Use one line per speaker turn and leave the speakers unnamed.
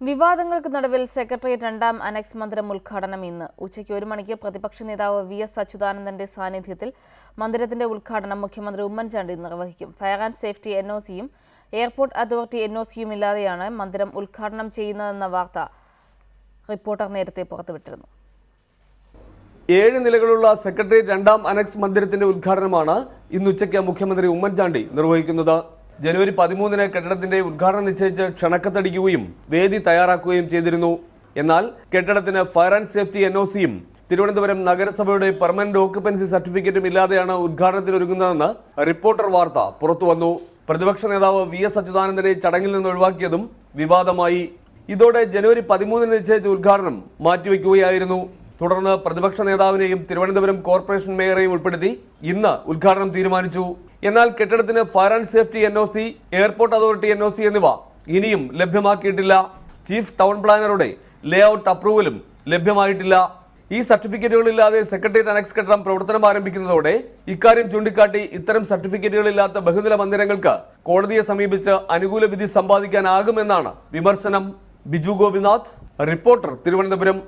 വിവാദങ്ങൾക്ക് നടുവിൽ സെക്രട്ടേറിയറ്റ് രണ്ടാം അനക്സ് മന്ദിരം ഉദ്ഘാടനം ഇന്ന് ഉച്ചയ്ക്ക് 1 മണിക്ക് പ്രതിപക്ഷ നേതാവ് വി.എസ്. അച്യുതാനന്ദന്റെ സാന്നിധ്യത്തിൽ മന്ദിരത്തിന്റെ ഉദ്ഘാടനം മുഖ്യമന്ത്രി ഉമ്മൻചാണ്ടി നിർവഹിക്കും. ഫയർ ആൻഡ് സേഫ്റ്റി എൻഒസിയും എയർപോർട്ട് അതോറിറ്റി എൻഒസിയും ഇല്ലാതെയാണ് മന്ദിരം ഉദ്ഘാടനം ചെയ്യുന്നതെന്ന വാർത്ത റിപ്പോർട്ടർ നേരത്തെ പുറത്തുവിട്ടിരുന്നു.
7 നിലകളുള്ള സെക്രട്ടേറിയറ്റ് രണ്ടാം അനക്സ് മന്ദിരത്തിന്റെ ഉദ്ഘാടനമാണ് ഇന്ന് ഉച്ചയ്ക്ക് മുഖ്യമന്ത്രി ഉമ്മൻചാണ്ടി നിർവഹിക്കുന്നത്. ജനുവരി 13-ന് കെട്ടിടത്തിന്റെ ഉദ്ഘാടനം നിശ്ചയിച്ച് ക്ഷണക്കത്തടിക്കുകയും വേദി തയ്യാറാക്കുകയും ചെയ്തിരുന്നു. എന്നാൽ കെട്ടിടത്തിന് ഫയർ ആൻഡ് സേഫ്റ്റി എൻഒസിയും തിരുവനന്തപുരം നഗരസഭയുടെ പെർമനന്റ് ഓക്യുപ്പൻസി സർട്ടിഫിക്കറ്റും ഇല്ലാതെയാണ് ഉദ്ഘാടനത്തിനൊരുങ്ങുന്നതെന്ന് റിപ്പോർട്ടർ വാർത്ത പുറത്തുവന്നു. പ്രതിപക്ഷ നേതാവ് വി.എസ്. അച്യുതാനന്ദനെ ചടങ്ങിൽ നിന്ന് ഒഴിവാക്കിയതും വിവാദമായി. ഇതോടെ ജനുവരി 13-ന് നിശ്ചയിച്ച ഉദ്ഘാടനം മാറ്റിവെക്കുകയായിരുന്നു. തുടർന്ന് പ്രതിപക്ഷ നേതാവിനെയും തിരുവനന്തപുരം കോർപ്പറേഷൻ മേയറെയും ഉൾപ്പെടുത്തി ഇന്ന് ഉദ്ഘാടനം തീരുമാനിച്ചു. എന്നാൽ കെട്ടിടത്തിന് fire and safety NOC, airport authority NOC എന്നിവ ഇനിയും ലഭ്യമാക്കിയിട്ടില്ല. ചീഫ് ടൗൺ പ്ലാനറുടെ ലേഔട്ട് അപ്രൂവലും ലഭ്യമായിട്ടില്ല. ഈ സർട്ടിഫിക്കറ്റുകളില്ലാതെ സെക്രട്ടേറിയറ്റ് അനക്സ് കെട്ടിടം പ്രവർത്തനം ആരംഭിക്കുന്നതോടെ ഇക്കാര്യം ചൂണ്ടിക്കാട്ടി ഇത്തരം സർട്ടിഫിക്കറ്റുകളില്ലാത്ത ബഹുനില മന്ദിരങ്ങൾക്ക് കോടതിയെ സമീപിച്ച് അനുകൂല വിധി സമ്പാദിക്കാനാകുമെന്നാണ് വിമർശനം. ബിജു ഗോപിനാഥ്, റിപ്പോർട്ടർ, തിരുവനന്തപുരം.